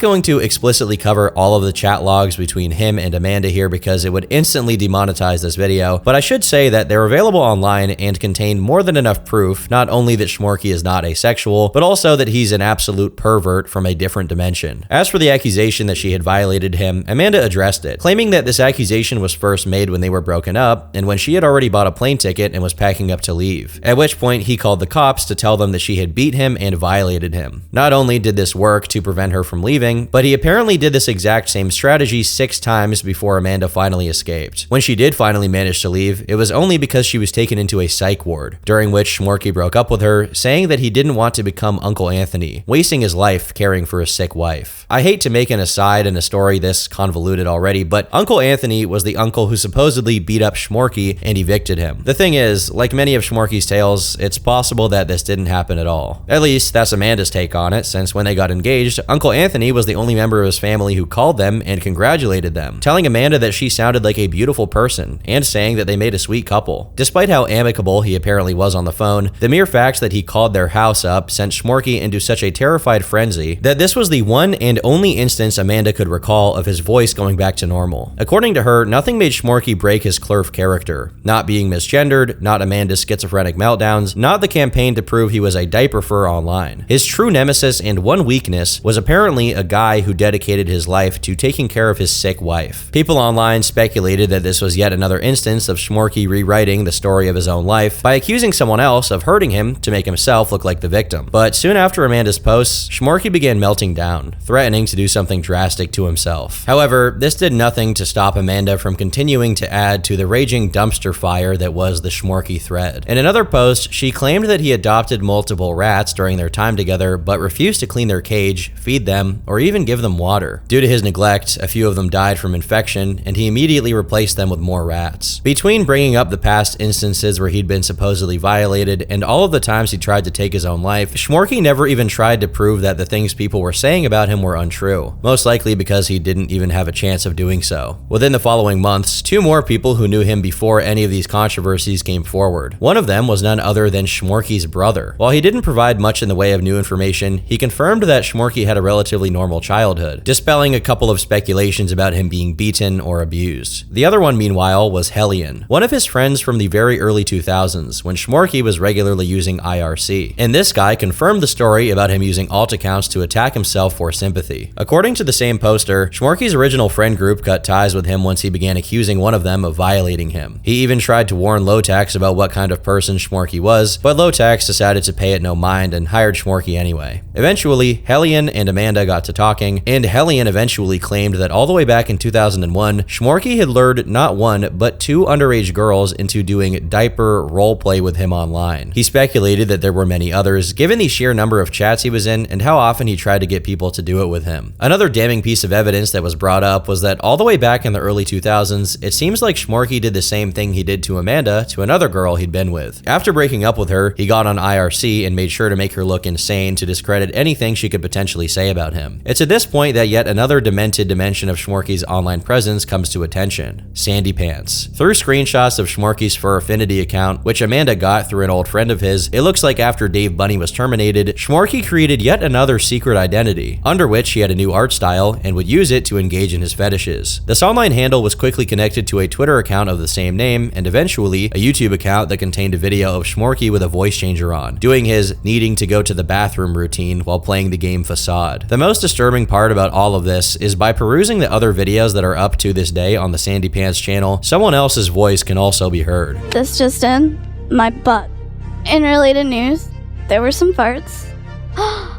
going to explicitly cover all of the chat logs between him and Amanda here because it would instantly demonetize this video, but I should say that they're available online and contain more than enough proof not only that Shmorky is not asexual, but also that he's an absolute pervert from a different dimension. As for the accusation that she had violated him, Amanda addressed it, claiming that this accusation was first made when they were broken up and when she had already bought a plane ticket and was packing up to leave, at which point he called the cops to tell them that she had beat him and violated him. Not only did this work to prevent her from leaving, but he apparently did this exact same strategy 6 times before Amanda finally escaped. When she did finally manage to leave, it was only because she was taken into a psych ward, during which Shmorky broke up with her, saying that he didn't want to become Uncle Anthony, wasting his life caring for his sick wife. I hate to make an aside in a story this convoluted already, but Uncle Anthony was the uncle who supposedly beat up Shmorky and evicted him. The thing is, like many of Shmorky's tales, it's possible that this didn't happen at all. At least, that's Amanda's take on it, since when they got engaged, Uncle Anthony was the only member of his family who called them and congratulated them, telling Amanda that she sounded like a beautiful person, and saying that they made a sweet couple. Despite how amicable he apparently was on the phone, the mere fact that he called their house up sent Shmorky into such a terrified frenzy that this was the one and only instance Amanda could recall of his voice going back to normal. According to her, nothing made Shmorky break his Clurf character. Not being misgendered, not Amanda's schizophrenic meltdowns, not the campaign to prove he was a diaper fur online. His true nemesis and one weakness was apparently a guy who dedicated his life to taking care of his sick wife. People online speculated that this was yet another instance of Shmorky rewriting the story of his own life by accusing someone else of hurting him to make himself look like the victim. But soon after Amanda's posts, Shmorky began melting down, threatening to do something drastic to himself. However, this did nothing to stop Amanda from continuing to add to the raging dumpster fire that was the Shmorky thread. In another post, she claimed that he adopted multiple rats during their time together, but refused to clean their cage, feed them, or even give them water. Due to his neglect, a few of them died from infection, and he immediately replaced them with more rats. Between bringing up the past instances where he'd been supposedly violated and all of the times he tried to take his own life, Shmorky never even tried to prove that the things people were saying about him were untrue, most likely because he didn't even have a chance of doing so. Within the following months, 2 more people who knew him before any of these controversies came forward. One of them was none other than Shmorky's brother. While he didn't provide much in the way of new information, he confirmed that Shmorky had a relatively normal childhood, dispelling a couple of speculations about him being beaten or abused. The other one, meanwhile, was Hellion, one of his friends from the very early 2000s, when Shmorky was regularly using IRC. And this guy confirmed the story about him using alt accounts to attack himself for sympathy. According to the same poster, Shmorky's original friend group cut ties with him once he began accusing one of them of violating him. He even tried to warn Lotax about what kind of person Shmorky was, but Lotax decided to pay it no mind and hired Shmorky anyway. Eventually, Hellion and Amanda got to talking, and Hellion eventually claimed that all the way back in 2001, Shmorky had lured not one, but two underage girls into doing diaper roleplay with him online. He speculated that there were many others, given the sheer number of chats he was in and how often he tried to get people to do it with him. Another damning piece of evidence that was brought up was that all the way back in the early 2000s, it seems like Shmorky did the same thing he did to Amanda to another girl he'd been with. After breaking up with her, he got on IRC and made sure to make her look insane to discredit anything she could potentially say about him. It's at this point that yet another demented dimension of Shmorky's online presence comes to attention: Sandy Pants. Through screenshots of Shmorky's Fur Affinity account, which Amanda got through an old friend of his, it looks like after Dave Bunny was terminated, Shmorky created yet another secret identity, under which he had a new art style and would use it to engage in his fetishes. This online handle was quickly connected to a Twitter account of the same name, and eventually a YouTube account that contained a video of Shmorky with a voice changer on, doing his needing to go to the bathroom routine while playing the game Facade. The most disturbing part about all of this is by perusing the other videos that are up to this day on the Sandy Pants channel, someone else's voice can also be heard. This just in, my butt. In related news, there were some farts.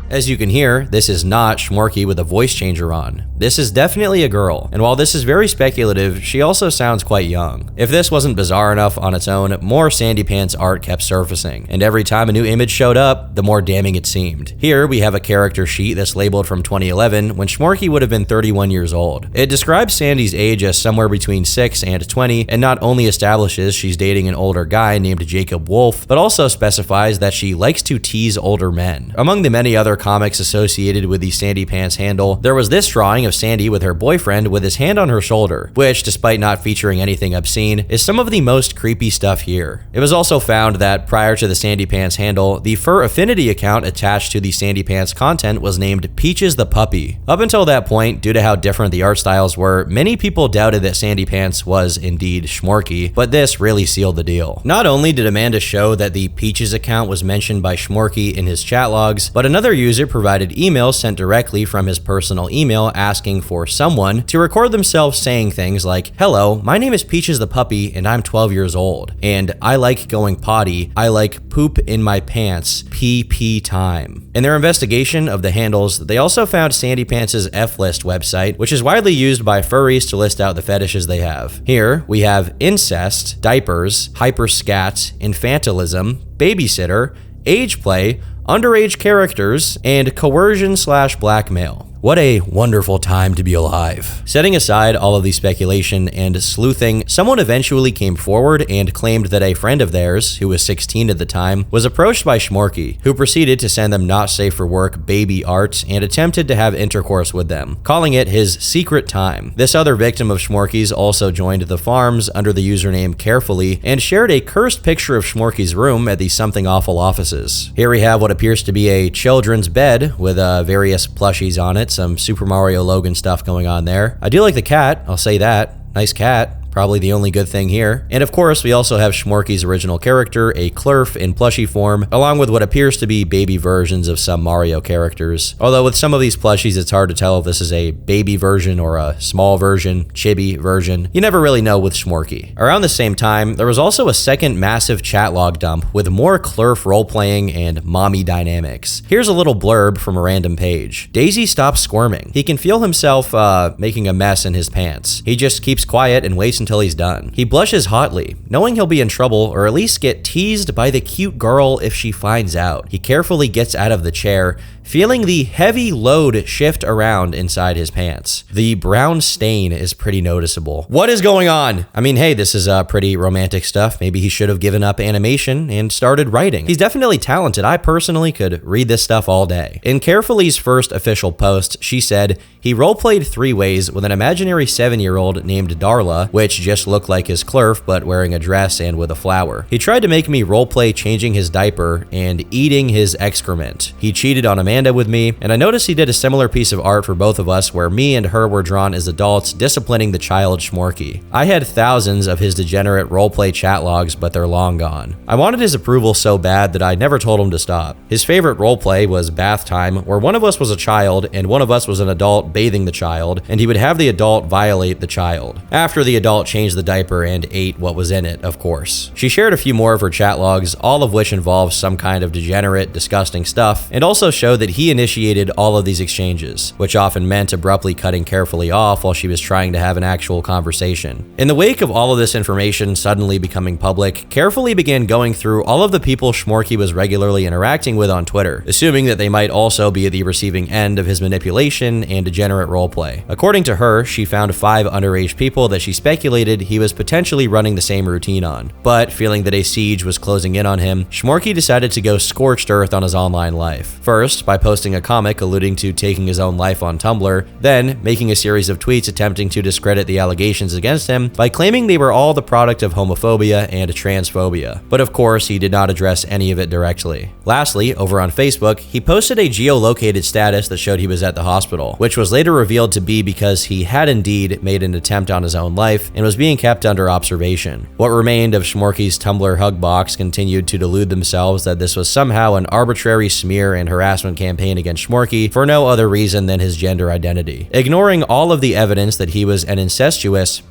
As you can hear, this is not Shmorky with a voice changer on. This is definitely a girl, and while this is very speculative, she also sounds quite young. If this wasn't bizarre enough on its own, more Sandy Pants art kept surfacing, and every time a new image showed up, the more damning it seemed. Here, we have a character sheet that's labeled from 2011, when Shmorky would have been 31 years old. It describes Sandy's age as somewhere between 6 and 20, and not only establishes she's dating an older guy named Jacob Wolf, but also specifies that she likes to tease older men. Among the many other comics associated with the Sandy Pants handle, there was this drawing of Sandy with her boyfriend with his hand on her shoulder, which, despite not featuring anything obscene, is some of the most creepy stuff here. It was also found that prior to the Sandy Pants handle, the Fur Affinity account attached to the Sandy Pants content was named Peaches the Puppy. Up until that point, due to how different the art styles were, many people doubted that Sandy Pants was indeed Shmorky, but this really sealed the deal. Not only did Amanda show that the Peaches account was mentioned by Shmorky in his chat logs, but another user provided emails sent directly from his personal email asking for someone to record themselves saying things like, "Hello, my name is Peaches the Puppy and I'm 12 years old, and I like going potty, I like poop in my pants, PP time." In their investigation of the handles, they also found Sandy Pants' F-List website, which is widely used by furries to list out the fetishes they have. Here, we have incest, diapers, hyperscat, infantilism, babysitter, age play, underage characters, and coercion/blackmail. What a wonderful time to be alive. Setting aside all of the speculation and sleuthing, someone eventually came forward and claimed that a friend of theirs, who was 16 at the time, was approached by Shmorky, who proceeded to send them not safe for work baby art and attempted to have intercourse with them, calling it his secret time. This other victim of Shmorky's also joined the farms under the username Carefully and shared a cursed picture of Shmorky's room at the Something Awful offices. Here we have what appears to be a children's bed with various plushies on it, some Super Mario Logan stuff going on there. I do like the cat, I'll say that. Nice cat. Probably the only good thing here. And of course, we also have Shmorky's original character, a Clurf in plushie form, along with what appears to be baby versions of some Mario characters. Although with some of these plushies, it's hard to tell if this is a baby version or a small version, chibi version. You never really know with Shmorky. Around the same time, there was also a second massive chat log dump with more Clurf role-playing and mommy dynamics. Here's a little blurb from a random page. Daisy stops squirming. He can feel himself making a mess in his pants. He just keeps quiet and waits until he's done. He blushes hotly, knowing he'll be in trouble or at least get teased by the cute girl if she finds out. He carefully gets out of the chair, feeling the heavy load shift around inside his pants. The brown stain is pretty noticeable. What is going on? I mean, hey, this is pretty romantic stuff. Maybe he should have given up animation and started writing. He's definitely talented. I personally could read this stuff all day. In Carefully's first official post, she said, he roleplayed 3 ways with an imaginary 7-year-old named Darla, which just looked like his Clurf but wearing a dress and with a flower. He tried to make me roleplay changing his diaper and eating his excrement. He cheated on Amanda with me, and I noticed he did a similar piece of art for both of us where me and her were drawn as adults disciplining the child Shmorky. I had thousands of his Degenerate roleplay chat logs, but they're long gone. I wanted his approval so bad that I never told him to stop. His favorite roleplay was bath time, where one of us was a child and one of us was an adult bathing the child, and he would have the adult violate the child, after the adult changed the diaper and ate what was in it, of course. She shared a few more of her chat logs, all of which involved some kind of degenerate, disgusting stuff, and also showed that he initiated all of these exchanges, which often meant abruptly cutting Carefully off while she was trying to have an actual conversation. In the wake of all of this information suddenly becoming public, Carefully began going through all of the people Shmorky was regularly interacting with on Twitter, assuming that they might also be at the receiving end of his manipulation and degenerate roleplay. According to her, she found 5 underage people that she speculated he was potentially running the same routine on. But feeling that a siege was closing in on him, Shmorky decided to go scorched earth on his online life. First, by posting a comic alluding to taking his own life on Tumblr, then making a series of tweets attempting to discredit the allegations against him by claiming they were all the product of homophobia and transphobia. But of course, he did not address any of it directly. Lastly, over on Facebook, he posted a geolocated status that showed he was at the hospital, which was later revealed to be because he had indeed made an attempt on his own life and was being kept under observation. What remained of Shmorky's Tumblr hug box continued to delude themselves that this was somehow an arbitrary smear and harassment campaign against Shmorky for no other reason than his gender identity, ignoring all of the evidence that he was an incestuous,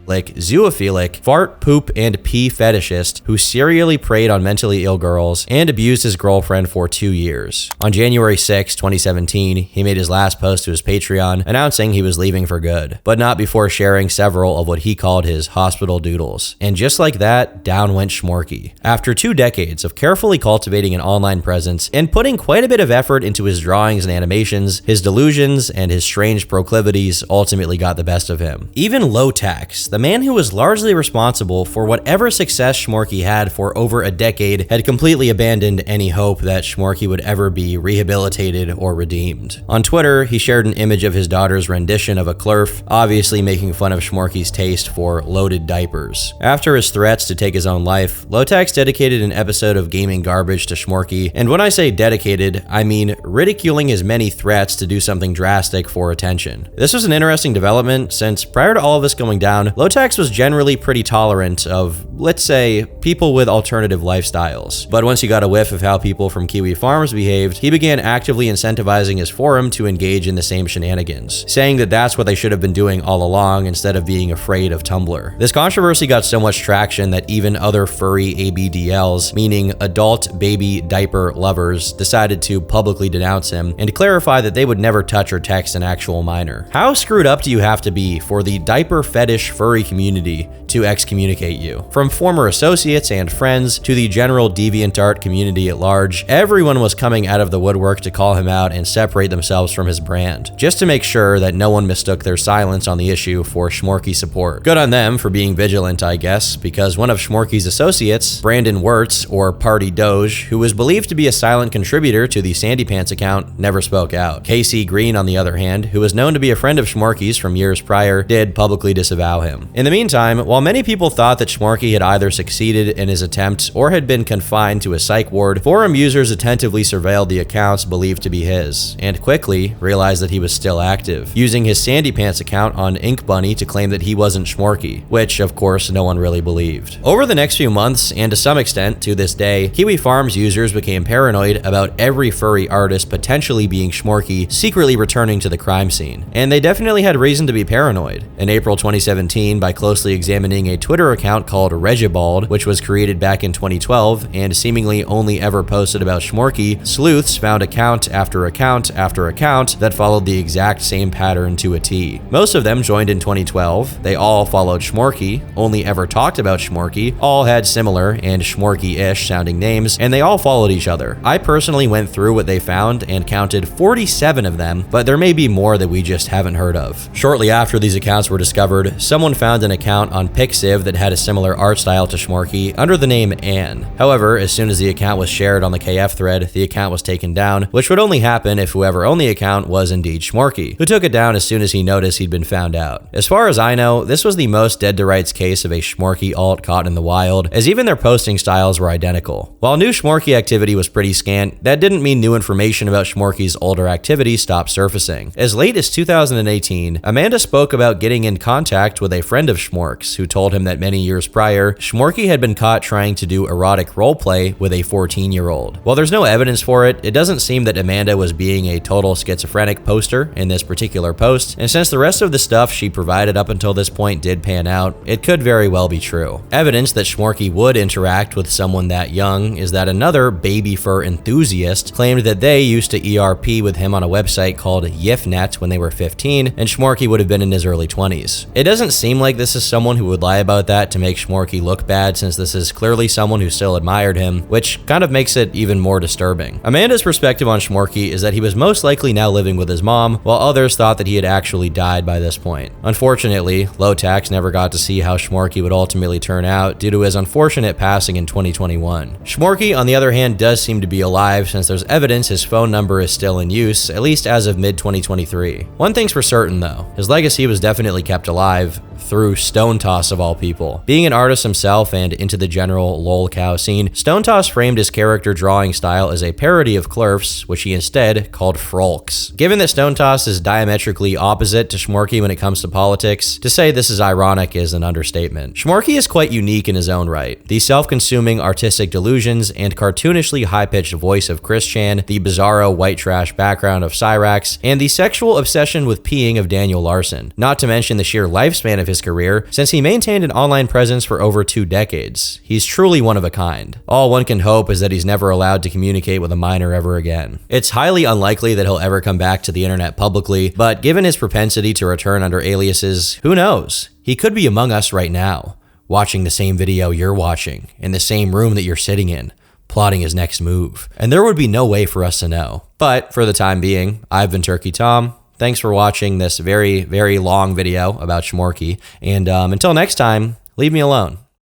zoophilic, fart, poop, and pee fetishist who serially preyed on mentally ill girls and abused his girlfriend for 2 years. On January 6, 2017, he made his last post to his Patreon announcing he was leaving for good, but not before sharing several of what he called his hospital doodles. And just like that, down went Shmorky. After 2 decades of carefully cultivating an online presence and putting quite a bit of effort into his drawings and animations, his delusions and his strange proclivities ultimately got the best of him. Even Lowtax, the man who was largely responsible for whatever success Shmorky had for over a decade, had completely abandoned any hope that Shmorky would ever be rehabilitated or redeemed. On Twitter, he shared an image of his daughter's rendition of a Clurf, obviously making fun of Shmorky's taste for loaded diapers. After his threats to take his own life, Lowtax dedicated an episode of Gaming Garbage to Shmorky, and when I say dedicated, I mean ridiculing his many threats to do something drastic for attention. This was an interesting development, since prior to all of this going down, Lowtax was generally pretty tolerant of, let's say, people with alternative lifestyles. But once he got a whiff of how people from Kiwi Farms behaved, he began actively incentivizing his forum to engage in the same shenanigans, saying that that's what they should have been doing all along instead of being afraid of Tumblr. This controversy got so much traction that even other furry ABDLs, meaning adult baby diaper lovers, decided to publicly denounce him and clarify that they would never touch or text an actual minor. How screwed up do you have to be for the diaper fetish furry community to excommunicate you? From former associates and friends to the general DeviantArt community at large, everyone was coming out of the woodwork to call him out and separate themselves from his brand, just to make sure that no one mistook their silence on the issue for Shmorky support. Good on them for being vigilant, I guess, because one of Shmorky's associates, Brandon Wirtz, or Party Doge, who was believed to be a silent contributor to the Sandy Pants account, never spoke out. Casey Green, on the other hand, who was known to be a friend of Shmorky's from years prior, did publicly disavow him. In the meantime, while many people thought that Shmorky had either succeeded in his attempt or had been confined to a psych ward, forum users attentively surveilled the accounts believed to be his, and quickly realized that he was still active, using his Sandy Pants account on Ink Bunny to claim that he wasn't Shmorky, which of course no one really believed. Over the next few months, and to some extent to this day, Kiwi Farms users became paranoid about every furry artist potentially being Shmorky secretly returning to the crime scene, and they definitely had reason to be paranoid. In April 2017, seen by closely examining a Twitter account called Regibald, which was created back in 2012 and seemingly only ever posted about Shmorky, sleuths found account after account after account that followed the exact same pattern to a T. Most of them joined in 2012, they all followed Shmorky, only ever talked about Shmorky, all had similar and Shmorky-ish sounding names, and they all followed each other. I personally went through what they found and counted 47 of them, but there may be more that we just haven't heard of. Shortly after these accounts were discovered, someone found an account on Pixiv that had a similar art style to Shmorky under the name Anne. However, as soon as the account was shared on the KF thread, the account was taken down, which would only happen if whoever owned the account was indeed Shmorky, who took it down as soon as he noticed he'd been found out. As far as I know, this was the most dead to rights case of a Shmorky alt caught in the wild, as even their posting styles were identical. While new Shmorky activity was pretty scant, that didn't mean new information about Shmorky's older activity stopped surfacing. As late as 2018, Amanda spoke about getting in contact with a friend of Shmork's who told him that many years prior, Shmorky had been caught trying to do erotic roleplay with a 14-year-old. While there's no evidence for it, it doesn't seem that Amanda was being a total schizophrenic poster in this particular post, and since the rest of the stuff she provided up until this point did pan out, it could very well be true. Evidence that Shmorky would interact with someone that young is that another baby fur enthusiast claimed that they used to ERP with him on a website called YifNet when they were 15, and Shmorky would have been in his early 20s. It doesn't seem like this is someone who would lie about that to make Shmorky look bad, since this is clearly someone who still admired him, which kind of makes it even more disturbing. Amanda's perspective on Shmorky is that he was most likely now living with his mom, while others thought that he had actually died by this point. Unfortunately, Lotax never got to see how Shmorky would ultimately turn out due to his unfortunate passing in 2021. Shmorky, on the other hand, does seem to be alive, since there's evidence his phone number is still in use, at least as of mid-2023. One thing's for certain though, his legacy was definitely kept alive through Stone Toss of all people. Being an artist himself and into the general lolcow scene, Stone Toss framed his character drawing style as a parody of Clerf's, which he instead called Frolks. Given that Stone Toss is diametrically opposite to Shmorky when it comes to politics, to say this is ironic is an understatement. Shmorky is quite unique in his own right. The self-consuming artistic delusions and cartoonishly high-pitched voice of Chris Chan, the bizarro white trash background of Cyrax, and the sexual obsession with peeing of Daniel Larson, not to mention the sheer lifespan of his career, since he maintained an online presence for over 2 decades. He's truly one of a kind. All one can hope is that he's never allowed to communicate with a minor ever again. It's highly unlikely that he'll ever come back to the internet publicly, but given his propensity to return under aliases, who knows? He could be among us right now, watching the same video you're watching, in the same room that you're sitting in, plotting his next move. And there would be no way for us to know. But for the time being, I've been Turkey Tom. Thanks for watching this very, very long video about Shmorky, and until next time, leave me alone.